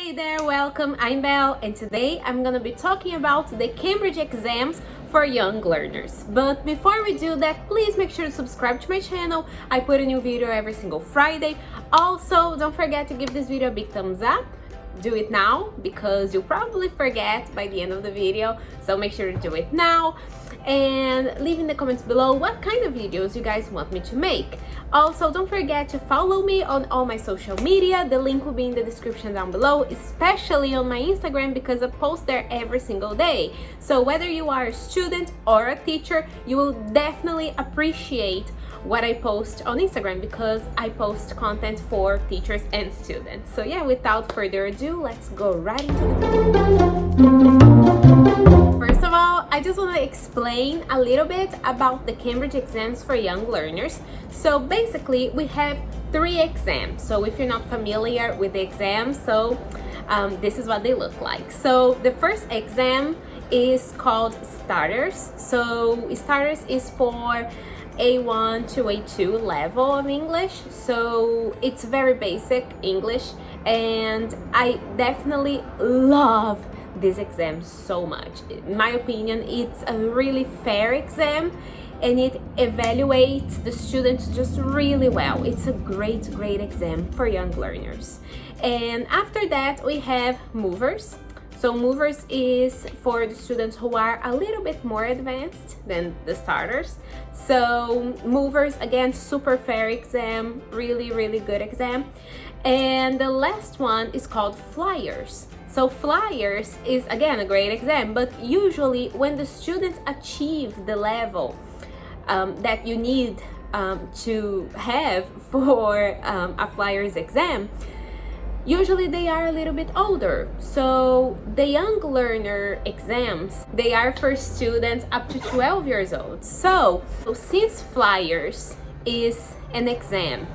Hey there, welcome, I'm Belle, and today I'm gonna be talking about the Cambridge exams for young learners. But before we do that, please make sure to subscribe to my channel. I put a new video every single Friday. Also, don't forget to give this video a big thumbs up. Do it now because you'll probably forget by the end of the video, so make sure to do it now. And leave in the comments below what kind of videos you guys want me to make. Also, don't forget to follow me on all my social media. The link will be in the description down below, especially on my Instagram because I post there every single day. So whether you are a student or a teacher, you will definitely appreciate what I post on Instagram because I post content for teachers and students. So yeah, without further ado, let's go right into the video. First of all, I just want to explain a little bit about the Cambridge exams for young learners. So basically, we have 3 exams. So if you're not familiar with the exams, this is what they look like. So the first exam is called Starters. So Starters is for A1 to A2 level of English. So it's very basic English, and I definitely love this exam so much. In my opinion, it's a really fair exam and it evaluates the students just really well. It's a great exam for young learners. And after that, we have Movers. So Movers is for the students who are a little bit more advanced than the Starters. So Movers, again, super fair exam, really good exam. And the last one is called Flyers. So Flyers is again a great exam, but usually when the students achieve the level that you need to have for a Flyers exam, usually they are a little bit older. So the young learner exams, they are for students up to 12 years old. So since Flyers is an exam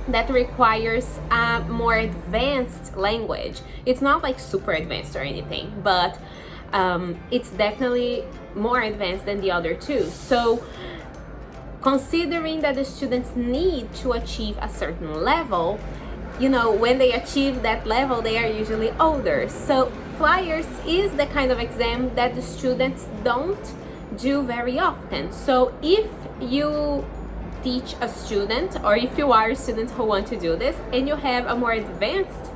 that requires a more advanced language, it's not like super advanced or anything, but it's definitely more advanced than the other two. So considering that the students need to achieve a certain level, you know, when they achieve that level, they are usually older. So Flyers is the kind of exam that the students don't do very often. So if you teach a student, or if you are a student who want to do this and you have a more advanced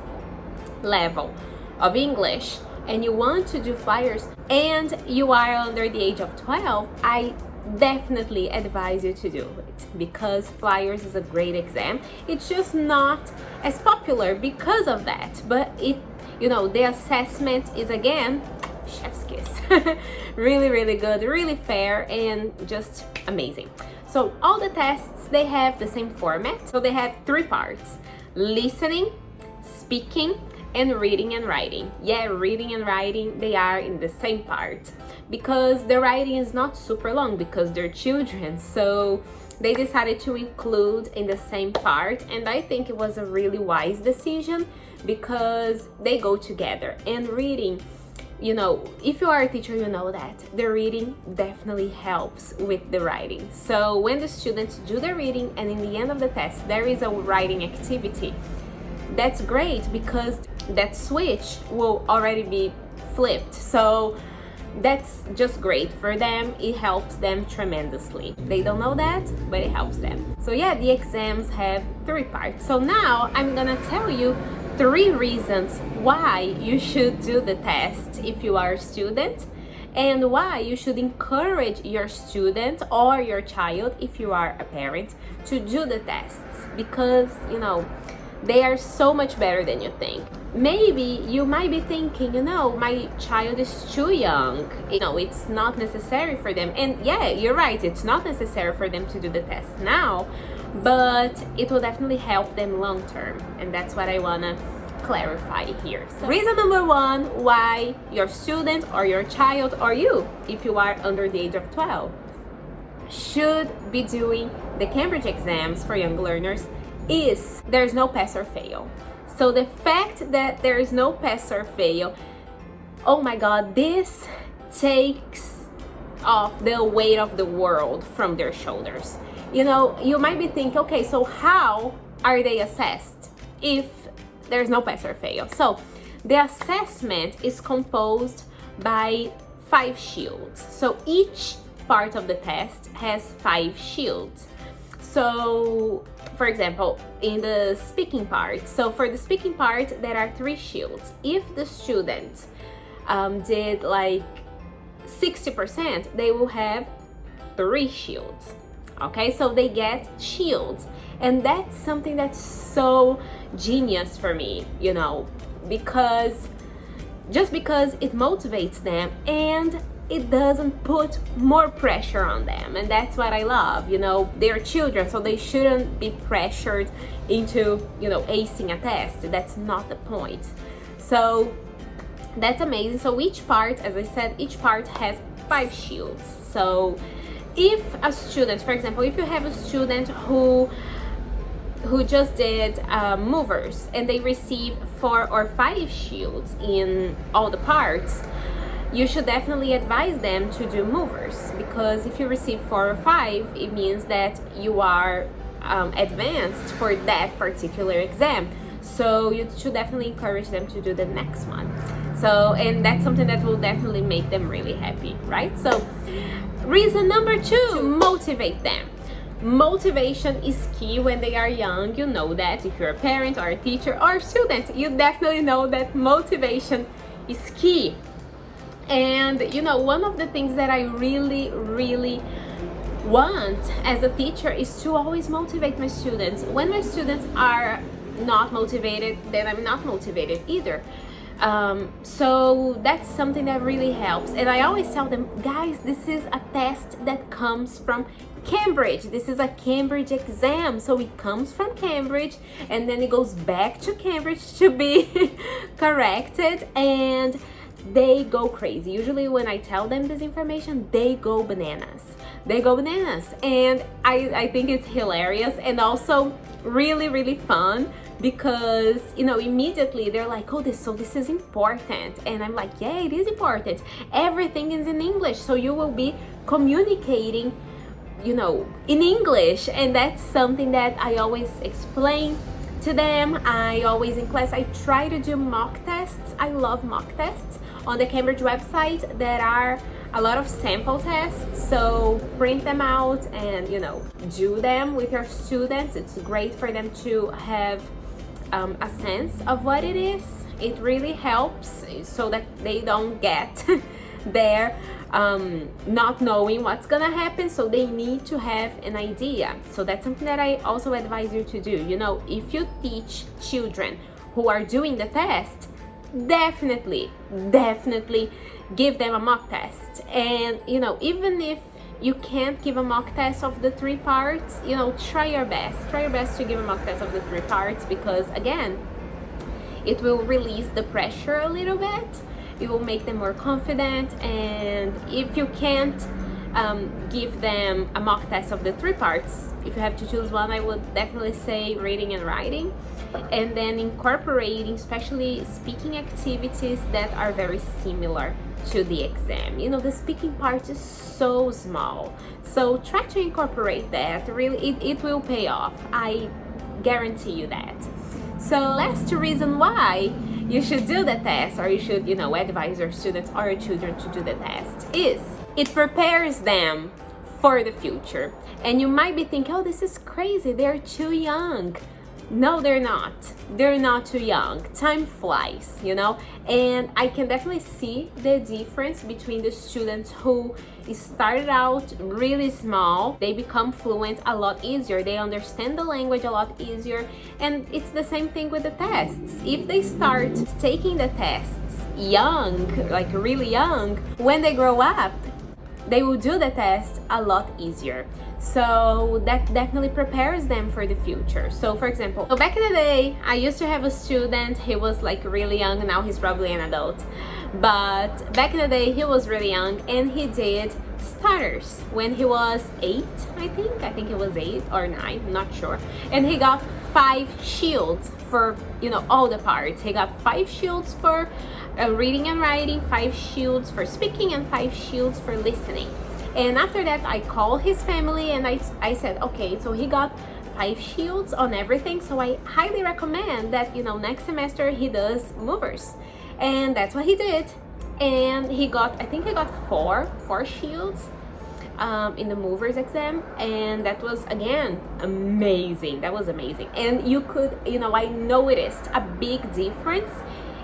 level of English and you want to do Flyers and you are under the age of 12, I definitely advise you to do it because Flyers is a great exam. It's just not as popular because of that, but it, you know, the assessment is again chef's kiss. really good, really fair, and just amazing. So all the tests, they have the same format. So they have 3 parts: listening, speaking, and reading and writing. Yeah, reading and writing, they are in the same part because the writing is not super long because they're children. So they decided to include in the same part, and I think it was a really wise decision because they go together. And reading, you know, if you are a teacher, you know that the reading definitely helps with the writing. So when the students do the reading and in the end of the test there is a writing activity, that's great because that switch will already be flipped. So that's just great for them. It helps them tremendously. They don't know that, but it helps them. So yeah, the exams have 3 parts. So now I'm gonna tell you 3 reasons why you should do the test if you are a student, and why you should encourage your student or your child, if you are a parent, to do the tests because, you know, they are so much better than you think. Maybe you might be thinking, you know, my child is too young, you know, it's not necessary for them. And yeah, you're right, it's not necessary for them to do the test now, but it will definitely help them long term, and that's what I wanna clarify here. So reason number 1 why your student or your child, or you, if you are under the age of 12, should be doing the Cambridge exams for young learners is there's no pass or fail. So the fact that there is no pass or fail, oh my god, this takes off the weight of the world from their shoulders. You know, you might be thinking, okay, so how are they assessed if there's no pass or fail? So The assessment is composed by 5 shields. So each part of the test has 5 shields. So, for example, in the speaking part, so for the speaking part, there are 3 shields. If the student did like 60%, they will have 3 shields. Okay, so they get shields, and that's something that's so genius for me, you know, because it motivates them and it doesn't put more pressure on them. And that's what I love, you know, they're children, so they shouldn't be pressured into, you know, acing a test. That's not the point. So that's amazing. So each part, as I said, each part has 5 shields. So if a student, for example, if you have a student who just did movers and they receive 4 or 5 shields in all the parts, you should definitely advise them to do movers, because if you receive 4 or 5, it means that you are advanced for that particular exam. So you should definitely encourage them to do the next one. So, and that's something that will definitely make them really happy, right? So reason number 2, to motivate them. Motivation is key when they are young. You know that. If you're a parent or a teacher or a student, you definitely know that motivation is key. And you know, one of the things that I really want as a teacher is to always motivate my students. When my students are not motivated, then I'm not motivated either. So that's something that really helps. And I always tell them, guys, this is a test that comes from Cambridge. This is a Cambridge exam, so it comes from Cambridge and then it goes back to Cambridge to be corrected, and they go crazy. Usually when I tell them this information, they go bananas. And I think it's hilarious and also really fun, because you know, immediately they're like, oh, this is important. And I'm like, yeah, it is important. Everything is in English, so you will be communicating, you know, in English. And that's something that I always explain to them. I always, in class, I try to do mock tests. I love mock tests. On the Cambridge website, there are a lot of sample tests, so print them out and, you know, do them with your students. It's great for them to have a sense of what it is. It really helps so that they don't get there not knowing what's gonna happen, so they need to have an idea. So that's something that I also advise you to do. You know, if you teach children who are doing the test, definitely give them a mock test. And you know, even if you can't give a mock test of the 3 parts, you know, try your best to give a mock test of the 3 parts, because again, it will release the pressure a little bit. It will make them more confident. And if you can't give them a mock test of the 3 parts, if you have to choose one, I would definitely say reading and writing, and then incorporating especially speaking activities that are very similar to the exam. You know, the speaking part is so small, so try to incorporate that. Really, it will pay off. I guarantee you that. So last reason why you should do the test, or you should, you know, advise your students or your children to do the test, is it prepares them for the future. And you might be thinking, oh, this is crazy, they're too young. No, they're not. They're not too young. Time flies, you know? And I can definitely see the difference between the students who started out really small. They become fluent a lot easier. They understand the language a lot easier. And it's the same thing with the tests. If they start taking the tests young, like really young, when they grow up, they will do the test a lot easier. So that definitely prepares them for the future. So for example, back in the day, I used to have a student, he was like really young, now he's probably an adult. But back in the day, he was really young and he did starters when he was 8, I think he was 8 or 9, I'm not sure. And he got 5 shields for, you know, all the parts. He got 5 shields for reading and writing, 5 shields for speaking, and 5 shields for listening. And after that, I called his family and I said, okay, so he got 5 shields on everything, so I highly recommend that, you know, next semester he does movers. And that's what he did. And he got, I think he got four shields in the movers exam, and that was again amazing. That was amazing. And you could, you know, I noticed a big difference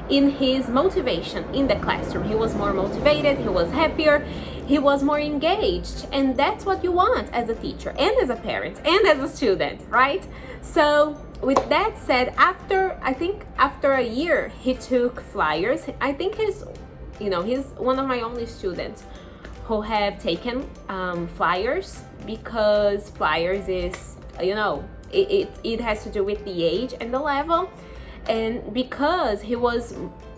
in his motivation in the classroom. He was more motivated, he was happier, he was more engaged, and that's what you want as a teacher and as a parent and as a student, right? So with that said, I think after a year he took flyers. I think he's one of my only students who have taken flyers, because flyers is, you know, it has to do with the age and the level. And because he was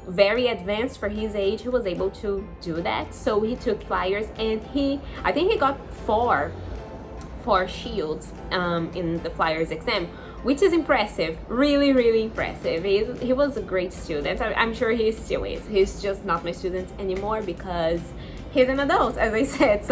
very advanced for his age, he was able to do that. So he took flyers, and I think he got four shields in the flyers exam, which is impressive, really, really impressive. He was a great student. I'm sure he still is. He's just not my student anymore because he's an adult, as I said.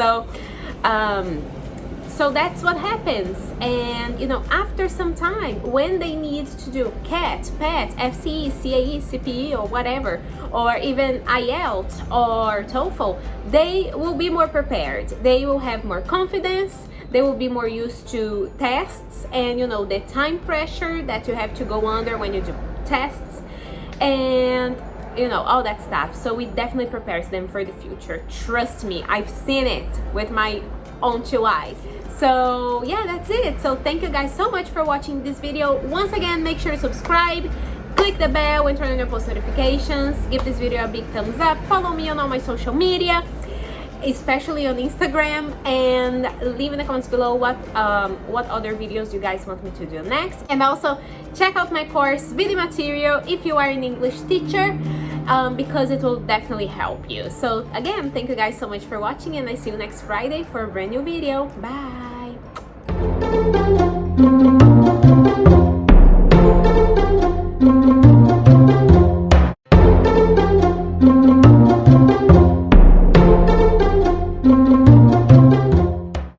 So that's what happens. And, you know, after some time, when they need to do CAT, PET, FCE, CAE, CPE, or whatever, or even IELTS or TOEFL, they will be more prepared. They will have more confidence. They will be more used to tests and, you know, the time pressure that you have to go under when you do tests, and, you know, all that stuff. So it definitely prepares them for the future. Trust me, I've seen it with my own 2 eyes. So yeah, that's it. So thank you guys so much for watching this video. Once again, make sure to subscribe, click the bell and turn on your post notifications. Give this video a big thumbs up. Follow me on all my social media, especially on Instagram, and leave in the comments below what other videos you guys want me to do next. And also check out my course video material if you are an English teacher, because it will definitely help you. So again, thank you guys so much for watching, and I see you next Friday for a brand new video. Bye.